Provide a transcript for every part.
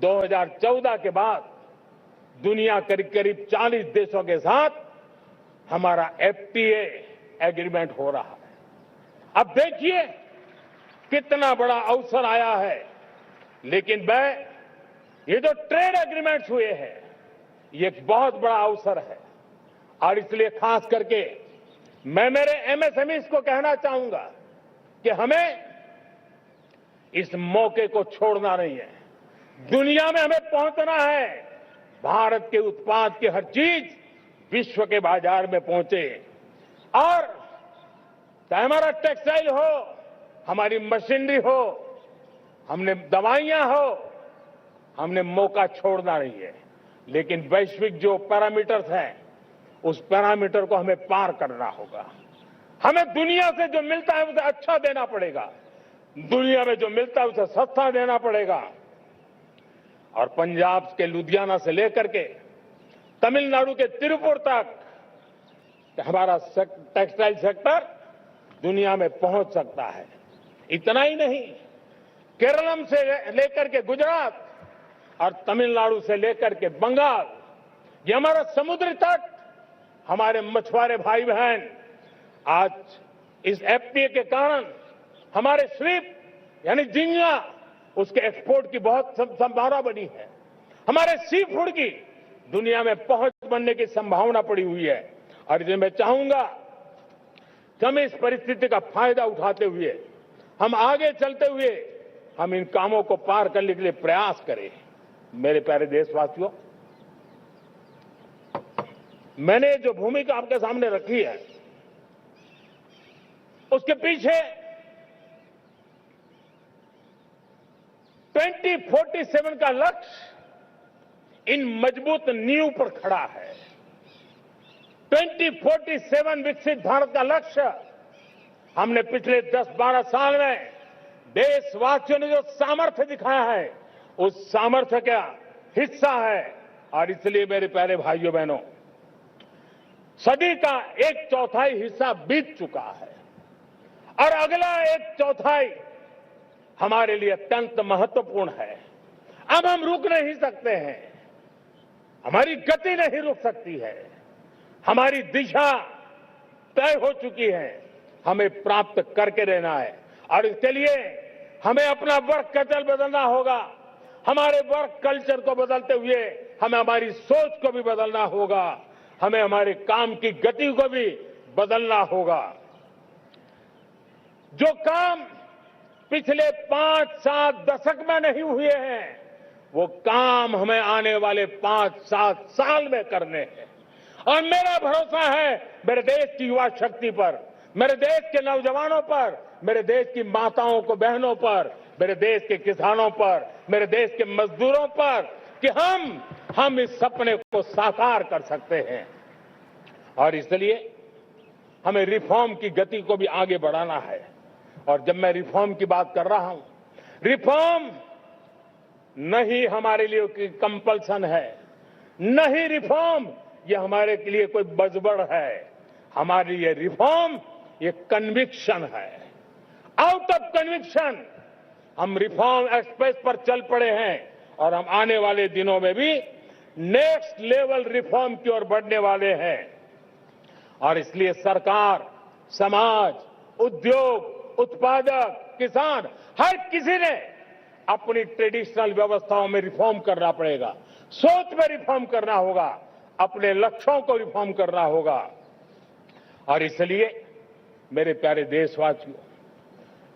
2014 के बाद दुनिया करीब करीब 40 देशों के साथ हमारा एफटीए एग्रीमेंट हो रहा है। अब देखिए कितना बड़ा अवसर आया है। लेकिन ये जो ट्रेड एग्रीमेंट्स हुए हैं, ये एक बहुत बड़ा अवसर है और इसलिए खास करके मैं मेरे एमएसएमईज को कहना चाहूंगा कि हमें इस मौके को छोड़ना नहीं है। दुनिया में हमें पहुंचना है। भारत के उत्पाद की हर चीज विश्व के बाजार में पहुंचे और चाहे हमारा टेक्सटाइल हो, हमारी मशीनरी हो, हमने दवाइयां हो, हमने मौका छोड़ना नहीं है। लेकिन वैश्विक जो पैरामीटर्स हैं, उस पैरामीटर को हमें पार करना होगा। हमें दुनिया से जो मिलता है उसे अच्छा देना पड़ेगा, दुनिया में जो मिलता है उसे सस्ता देना पड़ेगा। और पंजाब के लुधियाना से लेकर के तमिलनाडु के तिरुपुर तक हमारा टेक्सटाइल सेक्टर दुनिया में पहुंच सकता है। इतना ही नहीं, केरलम से लेकर के गुजरात और तमिलनाडु से लेकर के बंगाल, ये हमारा समुद्री तट, हमारे मछुआरे भाई बहन आज इस एफटीए के कारण हमारे श्रिप यानी झींगा, उसके एक्सपोर्ट की बहुत संभावना बनी है। हमारे सी फूड की दुनिया में पहुंच बनने की संभावना पड़ी हुई है। और इसलिए मैं चाहूंगा कि हम इस परिस्थिति का फायदा उठाते हुए, हम आगे चलते हुए, हम इन कामों को पार करने के लिए प्रयास करें। मेरे प्यारे देशवासियों, मैंने जो भूमिका आपके सामने रखी है, उसके पीछे 2047 का लक्ष्य इन मजबूत नींव पर खड़ा है। 2047 विकसित भारत का लक्ष्य हमने पिछले 10-12 साल में देशवासियों ने जो सामर्थ्य दिखाया है, उस सामर्थ्य का हिस्सा है। और इसलिए मेरे प्यारे भाइयों बहनों, सदी का 1/4 हिस्सा बीत चुका है और अगला 1/4 हमारे लिए अत्यंत महत्वपूर्ण है। अब हम रुक नहीं सकते हैं, हमारी गति नहीं रुक सकती है, हमारी दिशा तय हो चुकी है, हमें प्राप्त करके रहना है। और इसके लिए हमें अपना वर्क कल्चर बदलना होगा। हमारे वर्क कल्चर को बदलते हुए हमें हमारी सोच को भी बदलना होगा, हमें हमारे काम की गति को भी बदलना होगा। जो काम पिछले 5-7 दशक में नहीं हुए हैं, वो काम हमें आने वाले 5-7 साल में करने हैं। और मेरा भरोसा है मेरे देश की युवा शक्ति पर, मेरे देश के नौजवानों पर, मेरे देश की माताओं को बहनों पर, मेरे देश के किसानों पर, मेरे देश के मजदूरों पर कि हम इस सपने को साकार कर सकते हैं। और इसलिए हमें रिफॉर्म की गति को भी आगे बढ़ाना है। और जब मैं रिफॉर्म की बात कर रहा हूं, रिफॉर्म नहीं हमारे लिए कंपल्सन है, नहीं रिफॉर्म ये हमारे लिए कोई बजबड़ है। हमारे लिए रिफॉर्म ये कन्विक्शन है। आउट ऑफ कन्विक्शन हम रिफॉर्म एक्सप्रेस पर चल पड़े हैं और हम आने वाले दिनों में भी नेक्स्ट लेवल रिफॉर्म की ओर बढ़ने वाले हैं। और इसलिए सरकार, समाज, उद्योग, उत्पादक, किसान, हर किसी ने अपनी ट्रेडिशनल व्यवस्थाओं में रिफॉर्म करना पड़ेगा, सोच में रिफॉर्म करना होगा, अपने लक्ष्यों को रिफॉर्म करना होगा। और इसलिए मेरे प्यारे देशवासियों,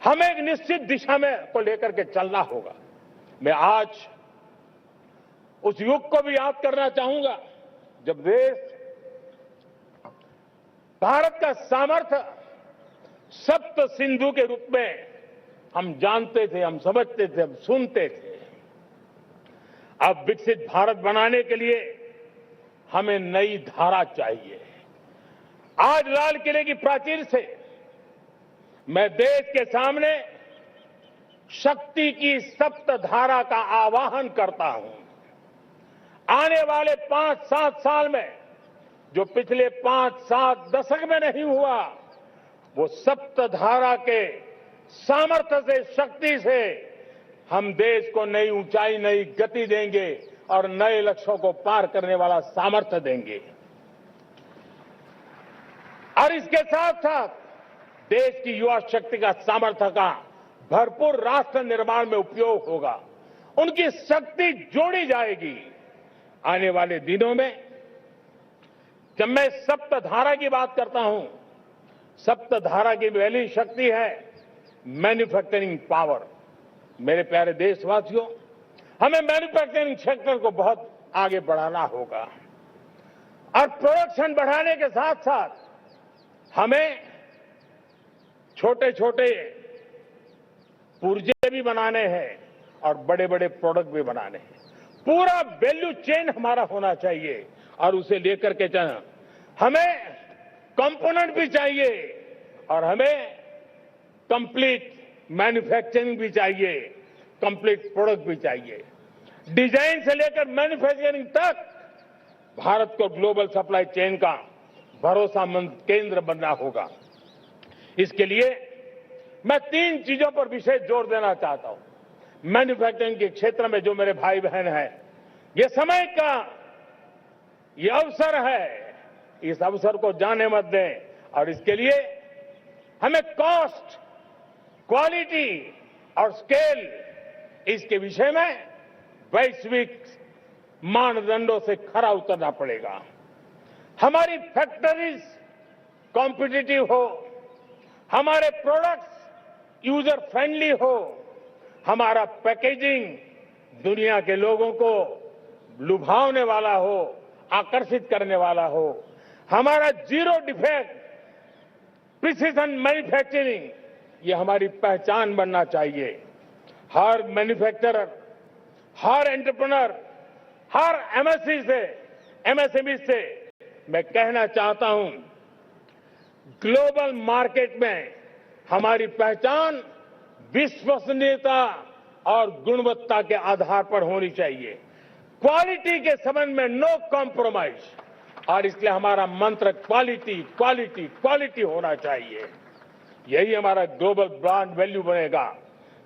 हमें एक निश्चित दिशा में को लेकर के चलना होगा। मैं आज उस युग को भी याद करना चाहूंगा जब देश भारत का सामर्थ्य सप्त सिंधु के रूप में हम जानते थे, हम समझते थे, हम सुनते थे। अब विकसित भारत बनाने के लिए हमें नई धारा चाहिए। आज लाल किले की प्राचीर से मैं देश के सामने शक्ति की सप्त धारा का आवाहन करता हूं। आने वाले 5-7 साल में जो पिछले 5-7 दशक में नहीं हुआ, वो सप्त धारा के सामर्थ्य से, शक्ति से हम देश को नई ऊंचाई, नई गति देंगे और नए लक्ष्यों को पार करने वाला सामर्थ्य देंगे। और इसके साथ साथ देश की युवा शक्ति का सामर्थ्य का भरपूर राष्ट्र निर्माण में उपयोग होगा। उनकी शक्ति जोड़ी जाएगी। आने वाले दिनों में जब मैं सप्तधारा की बात करता हूं, सप्तधारा की पहली शक्ति है मैन्युफैक्चरिंग पावर। मेरे प्यारे देशवासियों, हमें मैन्युफैक्चरिंग सेक्टर को बहुत आगे बढ़ाना होगा और प्रोडक्शन बढ़ाने के साथ साथ हमें छोटे छोटे पुर्जे भी बनाने हैं और बड़े बड़े प्रोडक्ट भी बनाने हैं। पूरा वैल्यू चेन हमारा होना चाहिए और उसे लेकर के चलना। हमें कंपोनेंट भी चाहिए और हमें कंप्लीट मैन्युफैक्चरिंग भी चाहिए, कंप्लीट प्रोडक्ट भी चाहिए। डिजाइन से लेकर मैन्युफैक्चरिंग तक भारत को ग्लोबल सप्लाई चेन का भरोसामंद केंद्र बनना होगा। इसके लिए मैं 3 चीजों पर विशेष जोर देना चाहता हूं। मैन्युफैक्चरिंग के क्षेत्र में जो मेरे भाई बहन हैं, ये समय का ये अवसर है, इस अवसर को जाने मत दें। और इसके लिए हमें कॉस्ट, क्वालिटी और स्केल, इसके विषय में वैश्विक मानदंडों से खरा उतरना पड़ेगा। हमारी फैक्ट्रीज कॉम्पिटिटिव हो, हमारे प्रोडक्ट्स यूजर फ्रेंडली हो, हमारा पैकेजिंग दुनिया के लोगों को लुभावने वाला हो, आकर्षित करने वाला हो, हमारा जीरो डिफेक्ट प्रिसिजन मैन्युफैक्चरिंग ये हमारी पहचान बनना चाहिए। हर मैन्युफैक्चरर, हर एंटरप्रेन्योर, हर एमएसएमई से मैं कहना चाहता हूं, ग्लोबल मार्केट में हमारी पहचान विश्वसनीयता और गुणवत्ता के आधार पर होनी चाहिए। क्वालिटी के संबंध में नो कॉम्प्रोमाइज। और इसलिए हमारा मंत्र क्वालिटी, क्वालिटी, क्वालिटी होना चाहिए। यही हमारा ग्लोबल ब्रांड वैल्यू बनेगा।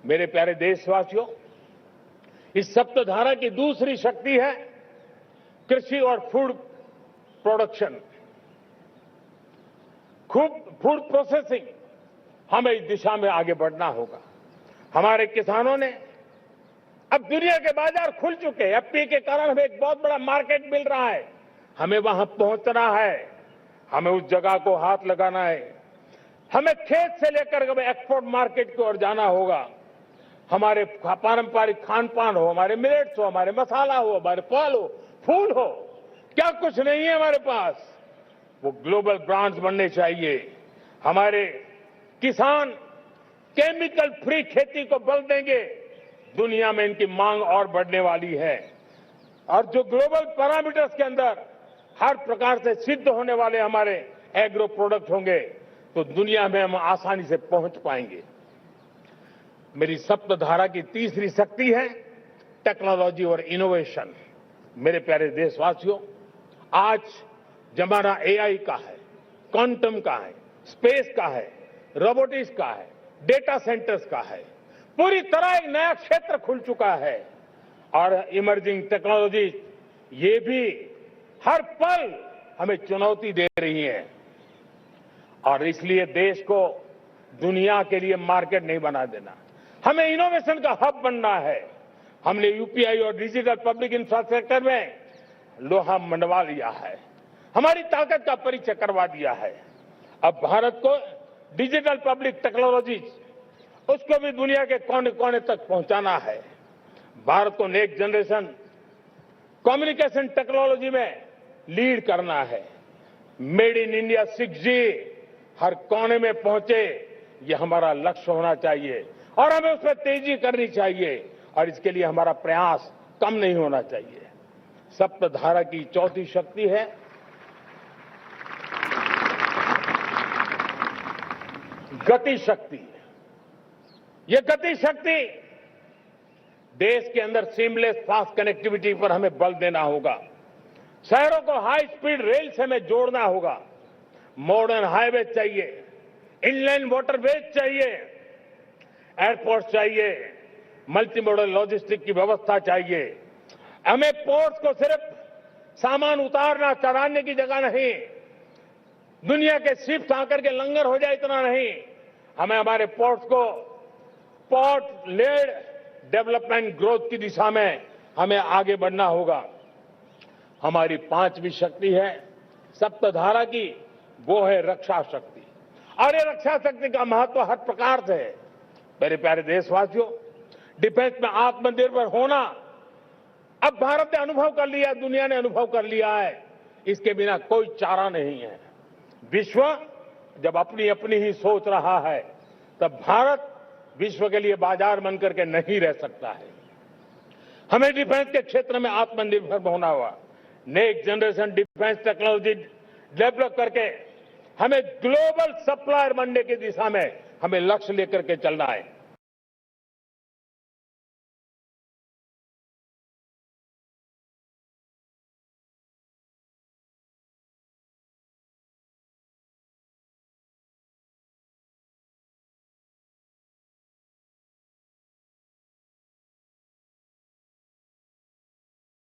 मेरे प्यारे देशवासियों, इस सप्तधारा की दूसरी शक्ति है कृषि और फूड प्रोडक्शन, फूड प्रोसेसिंग। हमें इस दिशा में आगे बढ़ना होगा। हमारे किसानों ने अब दुनिया के बाजार खुल चुके हैं। एफपीए के कारण हमें एक बहुत बड़ा मार्केट मिल रहा है। हमें वहां पहुंचना है, हमें उस जगह को हाथ लगाना है। हमें खेत से लेकर के एक्सपोर्ट मार्केट की ओर जाना होगा। हमारे पारंपरिक खान पान हो, हमारे मिलेट्स हो, हमारे मसाला हो, हमारे फल हो, फूल हो, क्या कुछ नहीं है हमारे पास, वो ग्लोबल ब्रांड्स बनने चाहिए। हमारे किसान केमिकल फ्री खेती को बल देंगे। दुनिया में इनकी मांग और बढ़ने वाली है और जो ग्लोबल पैरामीटर्स के अंदर हर प्रकार से सिद्ध होने वाले हमारे एग्रो प्रोडक्ट होंगे तो दुनिया में हम आसानी से पहुंच पाएंगे। मेरी सप्तधारा की तीसरी शक्ति है टेक्नोलॉजी और इनोवेशन। मेरे प्यारे देशवासियों, आज जमाना एआई का है, क्वांटम का है, स्पेस का है, रोबोटिक्स का है, डेटा सेंटर्स का है। पूरी तरह एक नया क्षेत्र खुल चुका है और इमर्जिंग टेक्नोलॉजी ये भी हर पल हमें चुनौती दे रही है और इसलिए देश को दुनिया के लिए मार्केट नहीं बना देना, हमें इनोवेशन का हब बनना है। हमने यूपीआई और डिजिटल पब्लिक इंफ्रास्ट्रक्चर में लोहा मनवा लिया है, हमारी ताकत का परिचय करवा दिया है। अब भारत को डिजिटल पब्लिक टेक्नोलॉजी उसको भी दुनिया के कोने कोने तक पहुंचाना है। भारत को नेक्स्ट जनरेशन कम्युनिकेशन टेक्नोलॉजी में लीड करना है। मेड इन इंडिया 6G हर कोने में पहुंचे, ये हमारा लक्ष्य होना चाहिए और हमें उसमें तेजी करनी चाहिए और इसके लिए हमारा प्रयास कम नहीं होना चाहिए। सप्तधारा की चौथी शक्ति है गति शक्ति। ये गति शक्ति देश के अंदर सीमलेस फास्ट कनेक्टिविटी पर हमें बल देना होगा। शहरों को हाई स्पीड रेल से हमें जोड़ना होगा। मॉडर्न हाईवे चाहिए, इनलैंड वाटरवेज चाहिए, एयरपोर्ट चाहिए, मल्टी मॉडल लॉजिस्टिक की व्यवस्था चाहिए। हमें पोर्ट्स को सिर्फ सामान उतारना चढ़ाने की जगह नहीं, दुनिया के शिप्स आकर के लंगर हो जाए इतना नहीं, हमें हमारे पोर्ट्स को पोर्ट लेड डेवलपमेंट ग्रोथ की दिशा में हमें आगे बढ़ना होगा। हमारी पांचवी शक्ति है सप्तधारा की, वो है रक्षा शक्ति। और ये रक्षा शक्ति का महत्व हर प्रकार से है। मेरे प्यारे देशवासियों, डिफेंस में आत्मनिर्भर होना अब भारत ने अनुभव कर लिया, दुनिया ने अनुभव कर लिया है, इसके बिना कोई चारा नहीं है। विश्व जब अपनी अपनी ही सोच रहा है, तब भारत विश्व के लिए बाजार बनकर के नहीं रह सकता है। हमें डिफेंस के क्षेत्र में आत्मनिर्भर होना होगा। Next generation defence technology develop करके हमें ग्लोबल सप्लायर बनने की दिशा में हमें लक्ष्य लेकर के चलना है।